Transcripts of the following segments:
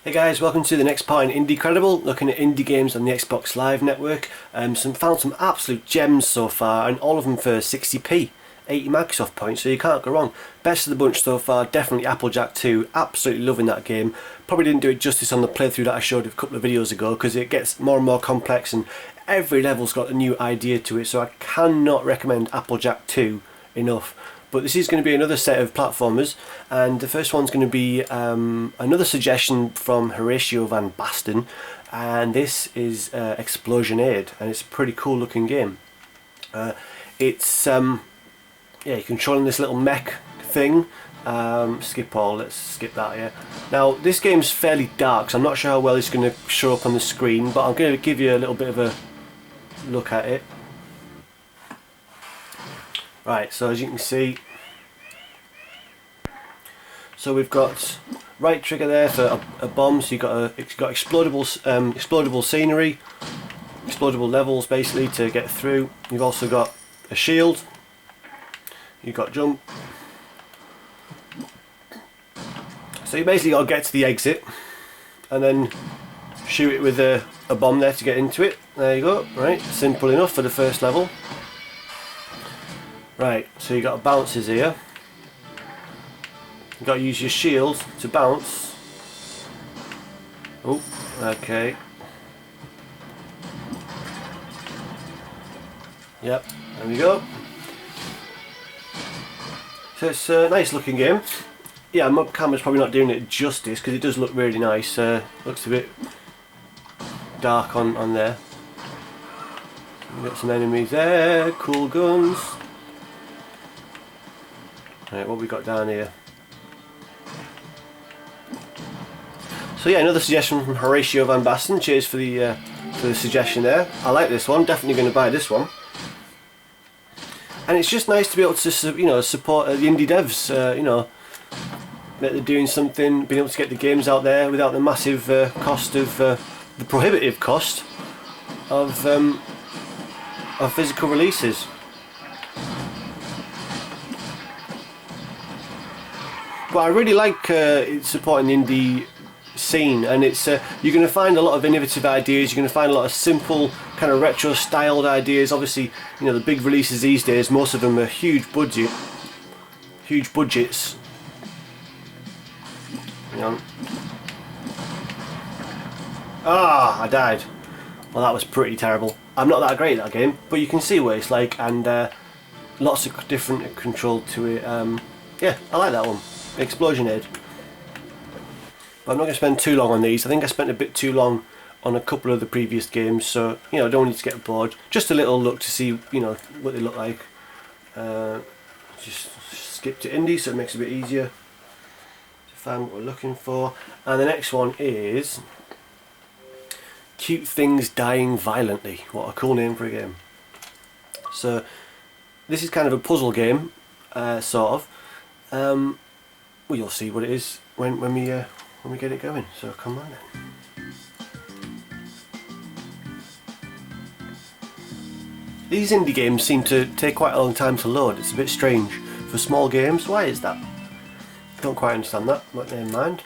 Hey guys, welcome to the next part in Indie Credible, looking at indie games on the Xbox Live Network. Found some absolute gems so far, and all of them for 60p, 80 Microsoft points, so you can't go wrong. Best of the bunch so far, definitely Applejack 2, absolutely loving that game. Probably didn't do it justice on the playthrough that I showed a couple of videos ago, because it gets more and more complex and every level's got a new idea to it, so I cannot recommend Applejack 2 enough. But this is going to be another set of platformers, and the first one's going to be another suggestion from HoratioVanBasten, and this is Explosionade, and it's a pretty cool looking game. It's you're controlling this little mech thing. Skip all, let's skip that here. Now this game's fairly dark, so I'm not sure how well it's going to show up on the screen, but I'm going to give you a little bit of a look at it. Right, so as you can see, so we've got right trigger there for a bomb, so it's got explodable scenery, explodable levels basically to get through. You've also got a shield, you've got jump. So you basically got to get to the exit and then shoot it with a bomb there to get into it. There you go, right, simple enough for the first level. Right, so you got bounces here. You've got to use your shield to bounce. Oh, okay. Yep, there we go. So it's a nice looking game. Yeah, my camera's probably not doing it justice because it does look really nice. Looks a bit dark on there. We've got some enemies there, cool guns. Right, what have we got down here? So yeah, another suggestion from HoratioVanBasten. Cheers for the suggestion there. I like this one. Definitely going to buy this one. And it's just nice to be able to, support the indie devs. That they're doing something, being able to get the games out there without the massive cost of the prohibitive cost of physical releases. But I really like supporting the indie scene, and it's you're going to find a lot of innovative ideas. You're going to find a lot of simple, kind of retro styled ideas. Obviously, the big releases these days, most of them are huge budgets. Ah, I died. Well, that was pretty terrible. I'm not that great at that game, but you can see what it's like, and lots of different control to it. Yeah, I like that one. Explosionade. But I'm not going to spend too long on these. I think I spent a bit too long on a couple of the previous games, so I don't need to get bored. Just a little look to see what they look like. Just skip to indie, so it makes it a bit easier to find what we're looking for. And the next one is Cute Things Dying Violently. What a cool name for a game. So this is kind of a puzzle game, sort of. Well, you'll see what it is when we get it going. So come on then. These indie games seem to take quite a long time to load. It's a bit strange for small games. Why is that? Don't quite understand that, but never mind.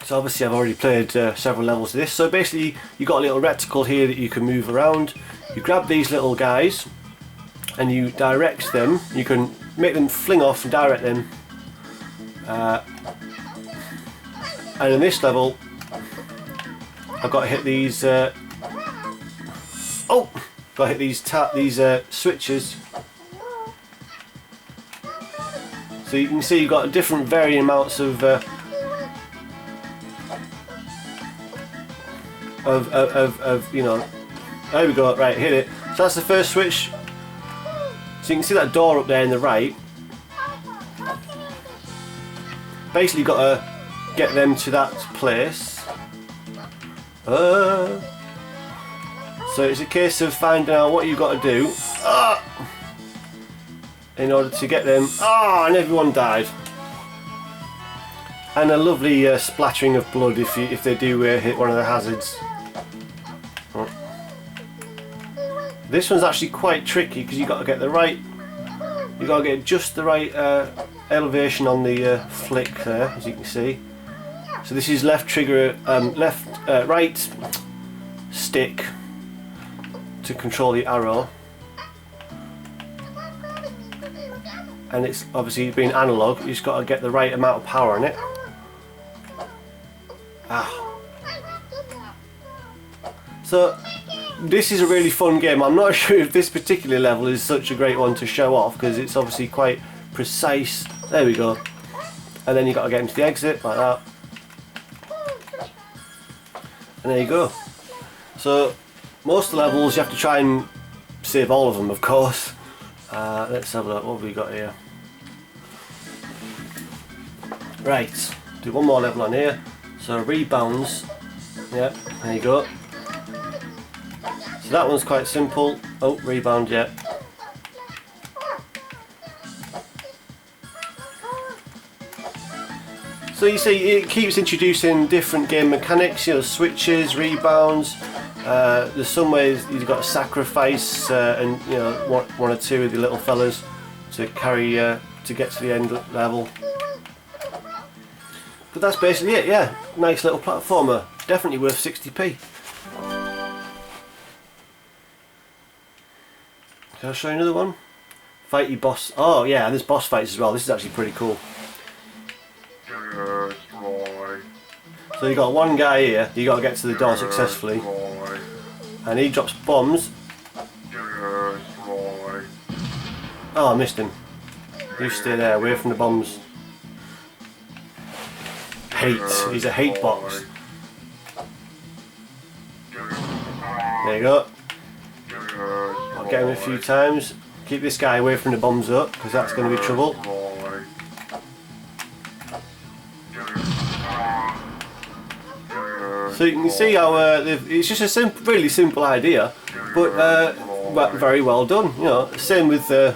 So obviously I've already played several levels of this. So basically you've got a little reticle here that you can move around. You grab these little guys and you direct them. You can make them fling off and direct them. And in this level, I've got to hit these. Got to hit these switches. So you can see you've got different varying amounts of there we go. Right, hit it. So that's the first switch. So you can see that door up there in the right. Basically got to get them to that place. So it's a case of finding out what you've got to do in order to get them. And everyone died. And a lovely splattering of blood if they do hit one of the hazards. This one's actually quite tricky because you've got to get the right. You've got to get just the right elevation on the flick there, as you can see. So this is left trigger, right stick to control the arrow, and it's obviously being analog. You've just got to get the right amount of power on it. So this is a really fun game. I'm not sure if this particular level is such a great one to show off because it's obviously quite precise. There we go. And then you got to get into the exit like that. And there you go. So most of the levels you have to try and save all of them, of course. Let's have a look. What have we got here? Right. Do one more level on here. So rebounds. Yep. There you go. So that one's quite simple. Oh, rebound, yeah. So you see, it keeps introducing different game mechanics, you know, switches, rebounds. There's some ways you've got to sacrifice and, you know, one or two of the little fellas to carry to get to the end level. But that's basically it, yeah. Nice little platformer. Definitely worth 60p. Can I show you another one? Fight your boss. Oh yeah, there's boss fights as well. This is actually pretty cool. So you got one guy here, you got to get to the door successfully, and he drops bombs. Oh, I missed him. You stay there, away from the bombs. Hate. He's a hate box. There you go. I'll get him a few times. Keep this guy away from the bombs up, because that's going to be trouble. So you can see how it's just a really simple idea, but very well done. You know, same with a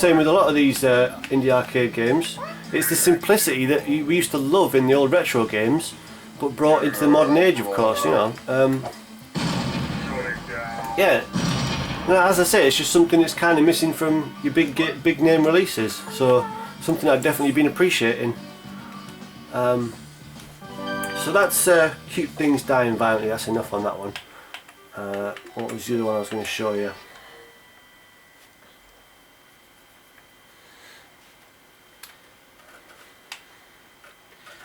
lot of these indie arcade games. It's the simplicity that we used to love in the old retro games, but brought into the modern age, of course. You know, yeah. Now, as I say, it's just something that's kind of missing from your big name releases. So something I've definitely been appreciating. So that's Cute Things Dying Violently. That's enough on that one. What was the other one I was going to show you?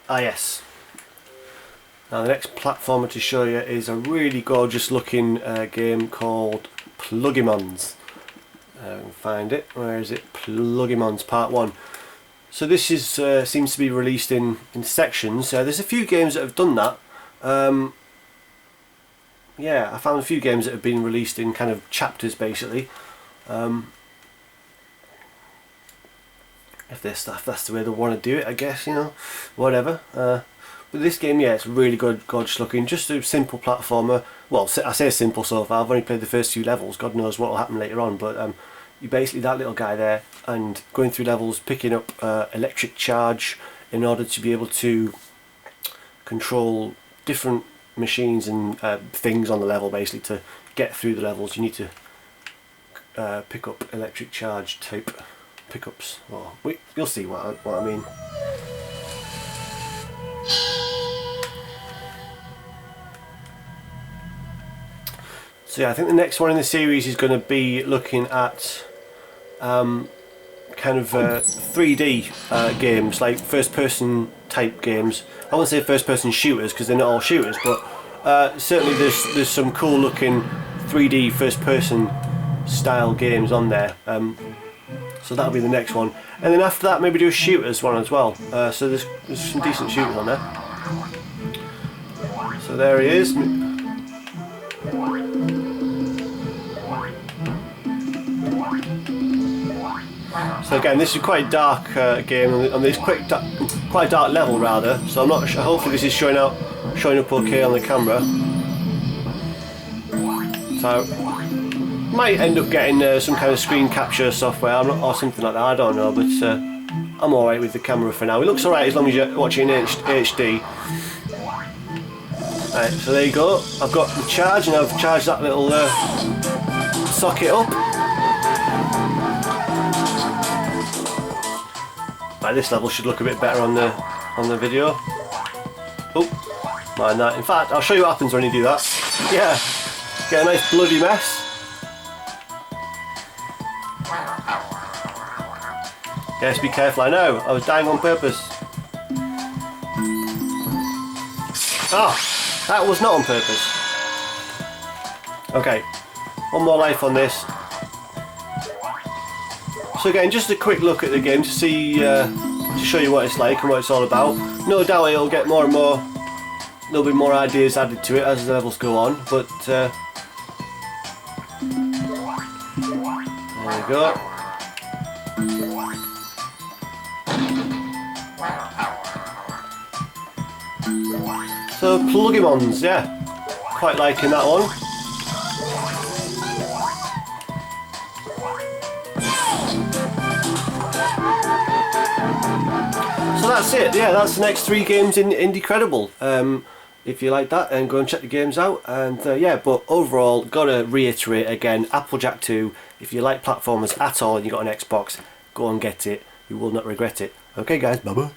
Ah yes. Now the next platformer to show you is a really gorgeous looking game called Plugemons. Find it. Where is it? Plugemons Part 1. So this is seems to be released in sections. There's a few games that have done that. Yeah, I found a few games that have been released in kind of chapters, basically. If that's the way they want to do it, I guess, you know, whatever. But this game, yeah, it's really good, gorgeous looking. Just a simple platformer. Well, I say simple so far. I've only played the first few levels. God knows what will happen later on. But you're basically that little guy there and going through levels, picking up electric charge in order to be able to control different machines and things on the level. Basically, to get through the levels, you need to pick up electric charge type pickups. Well, you'll see what I mean. So yeah, I think the next one in the series is going to be looking at kind of 3D games, like first-person type games. I won't say first-person shooters because they're not all shooters, but certainly there's some cool-looking 3D first-person style games on there. So that'll be the next one, and then after that maybe do a shooters one as well. So there's some decent shooters on there. So there he is. So again, this is quite a dark game, and this quite a dark level rather. So I'm not sure. Hopefully this is showing up okay on the camera. So might end up getting some kind of screen capture software or something like that. I don't know, but I'm alright with the camera for now. It looks alright as long as you're watching in HD. Right, so there you go. I've got the charge, and I've charged that little socket up. Right, this level should look a bit better on the video. Oh, mind that. In fact, I'll show you what happens when you do that. Yeah, get a nice bloody mess. Yes, be careful. I know, I was dying on purpose. Ah, that was not on purpose. Okay, one more life on this. So again, just a quick look at the game to see, to show you what it's like and what it's all about. No doubt it'll get more and more, there'll be more ideas added to it as the levels go on, but there we go. So Plugemons, yeah, quite liking that one. So that's it, yeah, that's the next 3 games in Indecredible. If you like that, then go and check the games out. And yeah, but overall, gotta reiterate again, Applejack 2, if you like platformers at all and you got an Xbox, go and get it, you will not regret it. Okay guys, bye bye.